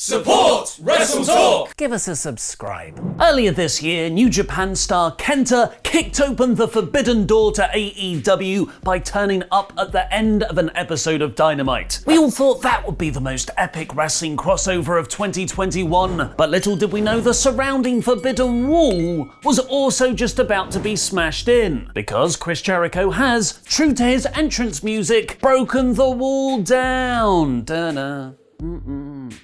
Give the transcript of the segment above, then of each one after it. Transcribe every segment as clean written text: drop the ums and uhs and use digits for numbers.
Support WrestleTalk! Give us a subscribe. Earlier this year, New Japan star Kenta kicked open the forbidden door to AEW by turning up at the end of an episode of Dynamite. We all thought that would be the most epic wrestling crossover of 2021, but little did we know the surrounding forbidden wall was also just about to be smashed in, because Chris Jericho has, true to his entrance music, broken the wall down. Da-na.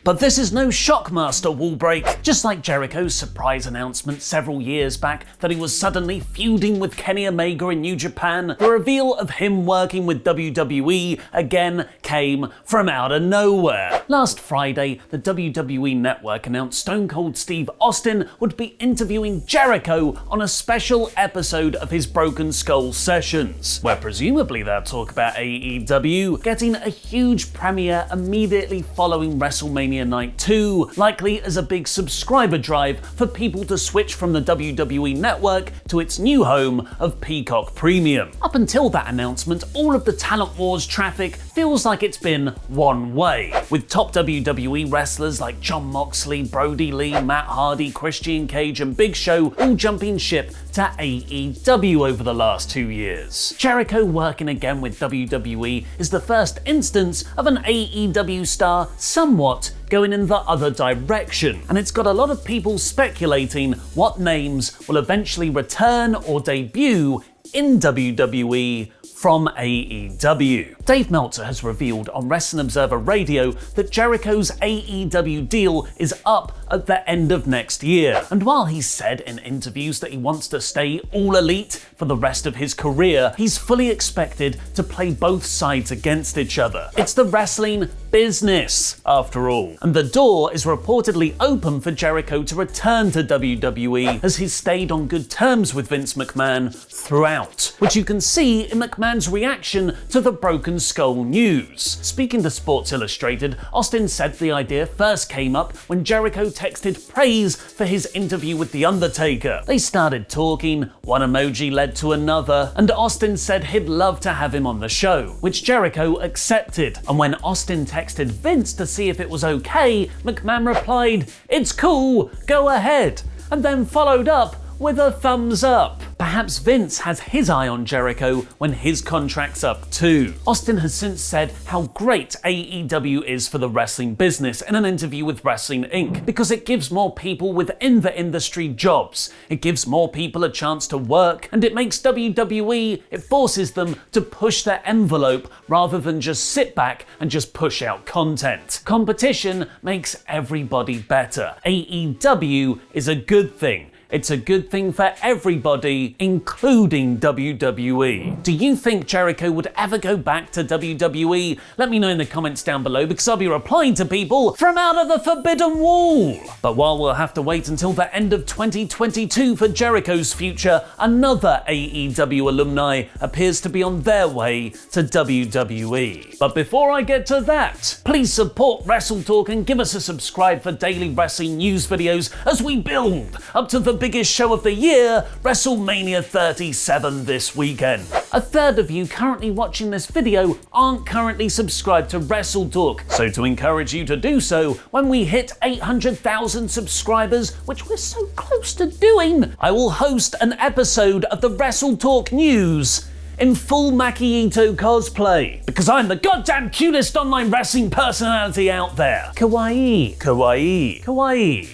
But this is no Shockmaster wall break. Just like Jericho's surprise announcement several years back that he was suddenly feuding with Kenny Omega in New Japan, the reveal of him working with WWE again came from out of nowhere. Last Friday, the WWE Network announced Stone Cold Steve Austin would be interviewing Jericho on a special episode of his Broken Skull Sessions, where presumably they'll talk about AEW getting a huge premiere immediately following WrestleMania Night 2, likely as a big subscriber drive for people to switch from the WWE Network to its new home of Peacock Premium. Up until that announcement, all of the Talent Wars traffic feels like it's been one way, with top WWE wrestlers like Jon Moxley, Brody Lee, Matt Hardy, Christian Cage and Big Show all jumping ship to AEW over the last 2 years. Jericho working again with WWE is the first instance of an AEW star somewhat going in the other direction, and it's got a lot of people speculating what names will eventually return or debut in WWE from AEW. Dave Meltzer has revealed on Wrestling Observer Radio that Jericho's AEW deal is up at the end of next year. And while he's said in interviews that he wants to stay all elite for the rest of his career, he's fully expected to play both sides against each other. It's the wrestling business, after all. And the door is reportedly open for Jericho to return to WWE, as he's stayed on good terms with Vince McMahon throughout, which you can see in McMahon's reaction to the Broken Skull news. Speaking to Sports Illustrated, Austin said the idea first came up when Jericho texted praise for his interview with The Undertaker. They started talking, one emoji led to another, and Austin said he'd love to have him on the show, which Jericho accepted. And when Austin texted Vince to see if it was okay, McMahon replied, "It's cool, go ahead," and then followed up with a thumbs up. Perhaps Vince has his eye on Jericho when his contract's up too. Austin has since said how great AEW is for the wrestling business in an interview with Wrestling Inc. because it gives more people within the industry jobs, it gives more people a chance to work, and it makes WWE, it forces them to push their envelope rather than just sit back and just push out content. Competition makes everybody better. AEW is a good thing. It's a good thing for everybody, including WWE. Do you think Jericho would ever go back to WWE? Let me know in the comments down below, because I'll be replying to people from out of the forbidden wall. But while we'll have to wait until the end of 2022 for Jericho's future, another AEW alumni appears to be on their way to WWE. But before I get to that, please support WrestleTalk and give us a subscribe for daily wrestling news videos as we build up to the biggest show of the year, WrestleMania 37 this weekend. A third of you currently watching this video aren't currently subscribed to WrestleTalk, so to encourage you to do so, when we hit 800,000 subscribers, which we're so close to doing, I will host an episode of the WrestleTalk News in full Makihito cosplay, because I'm the goddamn cutest online wrestling personality out there. Kawaii, kawaii, kawaii.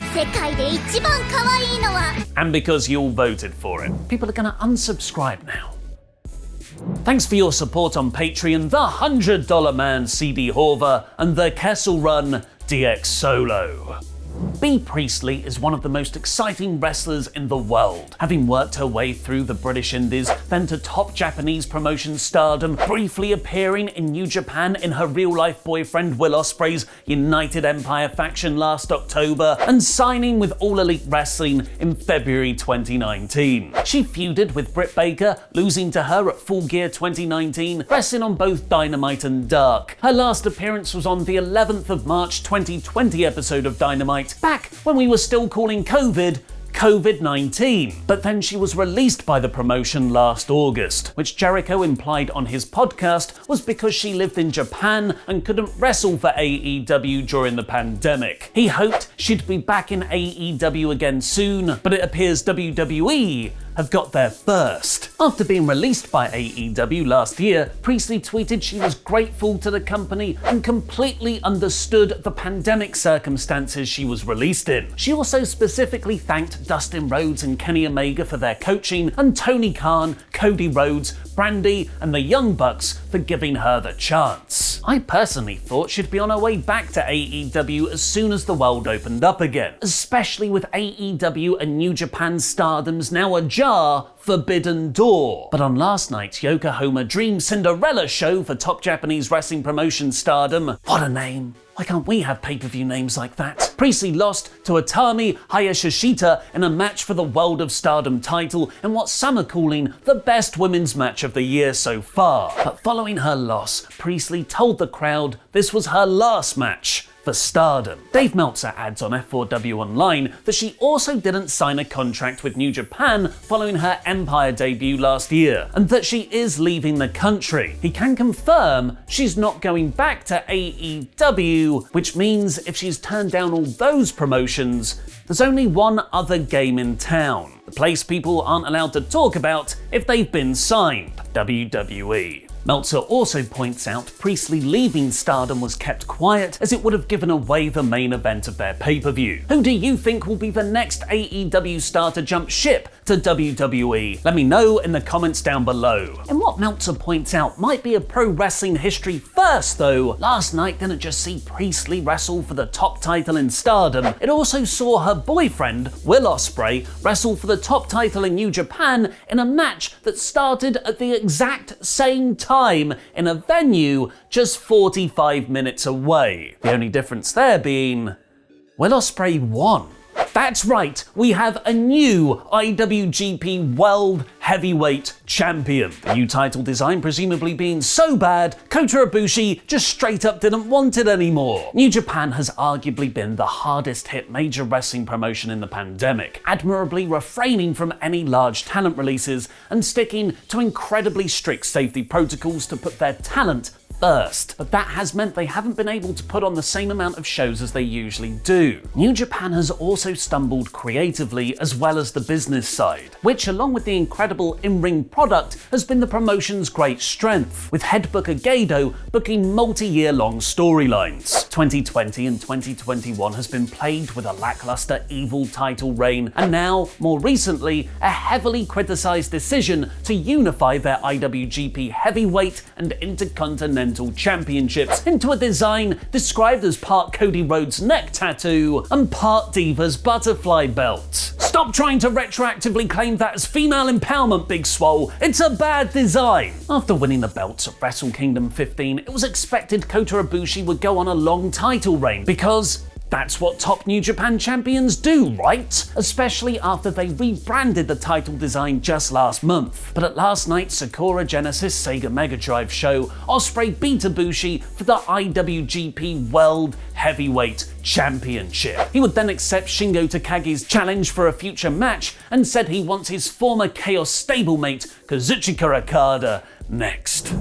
And because you all voted for it, people are gonna unsubscribe now. Thanks for your support on Patreon, the $100 Man CD Horver and the Kessel Run DX Solo. Bea Priestley is one of the most exciting wrestlers in the world, having worked her way through the British Indies, then to top Japanese promotion stardom, briefly appearing in New Japan in her real-life boyfriend Will Ospreay's United Empire faction last October, and signing with All Elite Wrestling in February 2019. She feuded with Britt Baker, losing to her at Full Gear 2019, wrestling on both Dynamite and Dark. Her last appearance was on the 11th of March 2020 episode of Dynamite, back when we were still calling COVID COVID-19. But then she was released by the promotion last August, which Jericho implied on his podcast was because she lived in Japan and couldn't wrestle for AEW during the pandemic. He hoped she'd be back in AEW again soon, but it appears WWE have got there first. After being released by AEW last year, Priestley tweeted she was grateful to the company and completely understood the pandemic circumstances she was released in. She also specifically thanked Dustin Rhodes and Kenny Omega for their coaching, and Tony Khan, Cody Rhodes, Brandy, and the Young Bucks for giving her the chance. I personally thought she'd be on her way back to AEW as soon as the world opened up again, especially with AEW and New Japan Stardom's now ajar forbidden door. But on last night's Yokohama Dream Cinderella show for top Japanese wrestling promotion Stardom, what a name! Why can't we have pay-per-view names like that? Priestley lost to Atami Hayashishita in a match for the World of Stardom title in what some are calling the best women's match of the year so far. But following her loss, Priestley told the crowd this was her last match for Stardom. Dave Meltzer adds on F4W Online that she also didn't sign a contract with New Japan following her Empire debut last year, and that she is leaving the country. He can confirm she's not going back to AEW, which means if she's turned down all those promotions, there's only one other game in town, the place people aren't allowed to talk about if they've been signed, WWE. Meltzer also points out Priestley leaving Stardom was kept quiet as it would have given away the main event of their pay-per-view. Who do you think will be the next AEW star to jump ship to WWE? Let me know in the comments down below. And what Meltzer points out might be a pro wrestling history first though, last night didn't just see Priestley wrestle for the top title in Stardom, it also saw her boyfriend, Will Ospreay, wrestle for the top title in New Japan in a match that started at the exact same time in a venue just 45 minutes away. The only difference there being, Will Ospreay won. That's right, we have a new IWGP World Heavyweight Champion. The new title design presumably being so bad, Kota Ibushi just straight up didn't want it anymore. New Japan has arguably been the hardest hit major wrestling promotion in the pandemic, admirably refraining from any large talent releases and sticking to incredibly strict safety protocols to put their talent first, but that has meant they haven't been able to put on the same amount of shows as they usually do. New Japan has also stumbled creatively as well as the business side, which along with the incredible in-ring product has been the promotion's great strength, with head booker Gedo booking multi-year long storylines. 2020 and 2021 has been plagued with a lackluster evil title reign, and now, more recently, a heavily criticized decision to unify their IWGP Heavyweight and Intercontinental Championships into a design described as part Cody Rhodes' neck tattoo and part Diva's butterfly belt. Stop trying to retroactively claim that as female empowerment, Big Swole. It's a bad design. After winning the belts at Wrestle Kingdom 15, it was expected Kota Ibushi would go on a long title reign because that's what top New Japan champions do, right? Especially after they rebranded the title design just last month. But at last night's Sakura Genesis Sega Mega Drive show, Ospreay beat Ibushi for the IWGP World Heavyweight Championship. He would then accept Shingo Takagi's challenge for a future match and said he wants his former Chaos stablemate Kazuchika Okada next.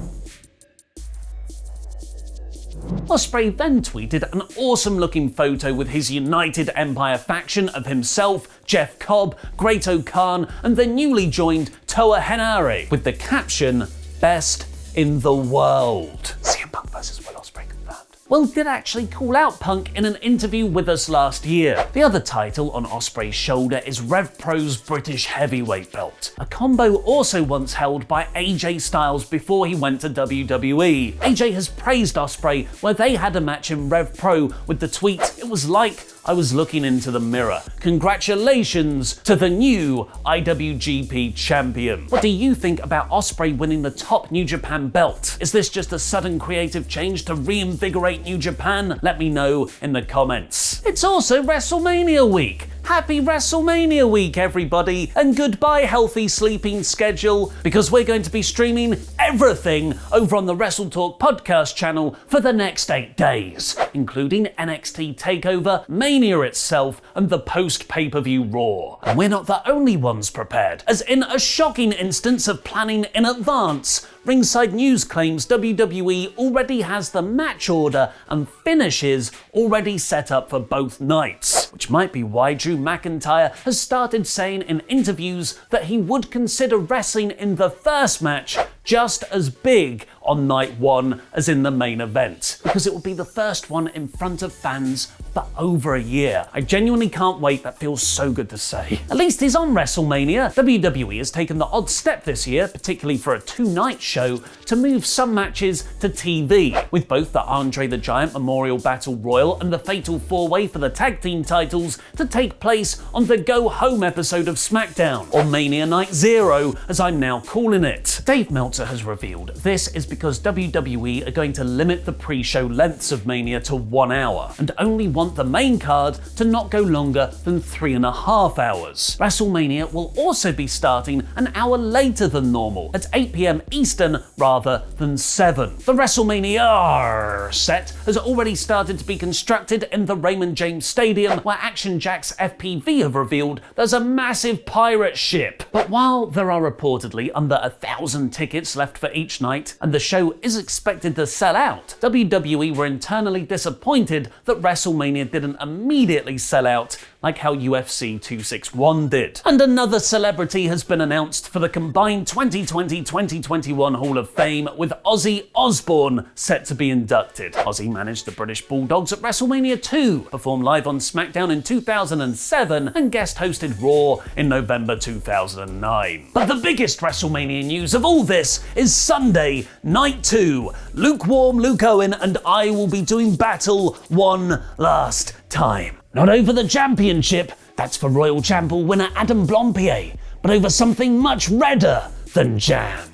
Ospreay then tweeted an awesome looking photo with his United Empire faction of himself, Jeff Cobb, Great-O-Khan, and the newly joined Toa Henare, with the caption, "Best in the world." CM Punk versus Will Ospreay confirmed. Will did actually call out Punk in an interview with us last year. The other title on Ospreay's shoulder is Rev Pro's British Heavyweight belt, a combo also once held by AJ Styles before he went to WWE. AJ has praised Ospreay where they had a match in Rev Pro with the tweet, "It was like I was looking into the mirror. Congratulations to the new IWGP champion." What do you think about Ospreay winning the top New Japan belt? Is this just a sudden creative change to reinvigorate New Japan? Let me know in the comments. It's also WrestleMania week. happy WrestleMania week, everybody, and goodbye healthy sleeping schedule, because we're going to be streaming everything over on the WrestleTalk podcast channel for the next 8 days, including NXT TakeOver, Mania itself, and the post-pay-per-view Raw. And we're not the only ones prepared, as in a shocking instance of planning in advance, Ringside News claims WWE already has the match order and finishes already set up for both nights, which might be why Drew McIntyre has started saying in interviews that he would consider wrestling in the first match just as big on night one as in the main event, because it will be the first one in front of fans for over a year. I genuinely can't wait, that feels so good to say. At least he's on WrestleMania. WWE has taken the odd step this year, particularly for a 2-night show, to move some matches to TV, with both the Andre the Giant Memorial Battle Royal and the Fatal 4-Way for the tag team titles to take place on the Go Home episode of SmackDown, or Mania Night Zero, as I'm now calling it. Dave Meltzer has revealed this is because WWE are going to limit the pre-show lengths of Mania to 1 hour, and only want the main card to not go longer than 3.5 hours. WrestleMania will also be starting an hour later than normal, at 8 PM Eastern rather than 7. The WrestleMania set has already started to be constructed in the Raymond James Stadium, where Action Jack's FPV have revealed there's a massive pirate ship. But while there are reportedly under 1,000 tickets left for each night, and the show is expected to sell out, WWE were internally disappointed that WrestleMania didn't immediately sell out like how UFC 261 did. And another celebrity has been announced for the combined 2020-2021 Hall of Fame, with Ozzy Osbourne set to be inducted. Ozzy managed the British Bulldogs at WrestleMania 2, performed live on SmackDown in 2007, and guest hosted Raw in November 2009. But the biggest WrestleMania news of all this is Sunday, Night 2. Lukewarm Luke Owen and I will be doing battle one last time. Not over the championship, that's for Royal Champion winner Adam Blampied, but over something much redder than jam.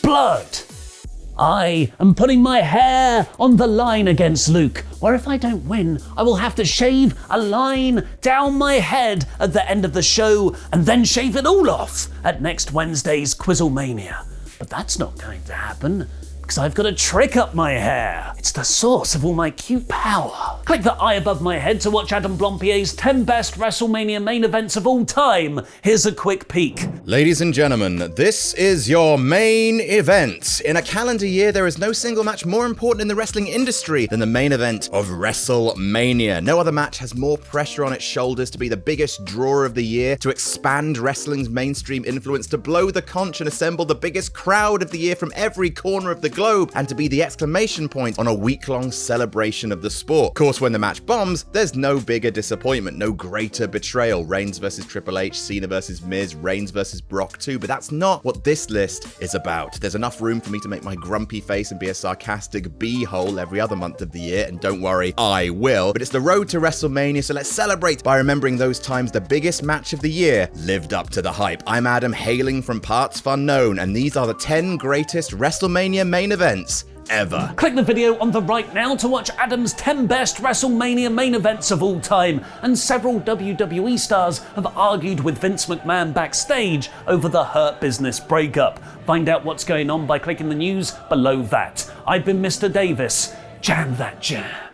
Blood. I am putting my hair on the line against Luke, where if I don't win, I will have to shave a line down my head at the end of the show, and then shave it all off at next Wednesday's Quizzlemania. But that's not going to happen, because I've got a trick up my hair. It's the source of all my cute power. Click the eye above my head to watch Adam Blampied's 10 best WrestleMania main events of all time. Here's a quick peek. Ladies and gentlemen, this is your main event. In a calendar year, there is no single match more important in the wrestling industry than the main event of WrestleMania. No other match has more pressure on its shoulders to be the biggest draw of the year, to expand wrestling's mainstream influence, to blow the conch and assemble the biggest crowd of the year from every corner of the globe, and to be the exclamation point on a week-long celebration of the sport. Of course, when the match bombs, there's no bigger disappointment, no greater betrayal. Reigns versus Triple H, Cena versus Miz, Reigns versus Brock too, but that's not what this list is about. There's enough room for me to make my grumpy face and be a sarcastic bee-hole every other month of the year, and don't worry, I will. But it's the road to WrestleMania, so let's celebrate by remembering those times the biggest match of the year lived up to the hype. I'm Adam, hailing from parts unknown, and these are the 10 greatest WrestleMania main events ever. Click the video on the right now to watch Adam's 10 best WrestleMania main events of all time, and several WWE stars have argued with Vince McMahon backstage over the Hurt Business breakup. Find out what's going on by clicking the news below that. I've been Mr. Davis. Jam that jam.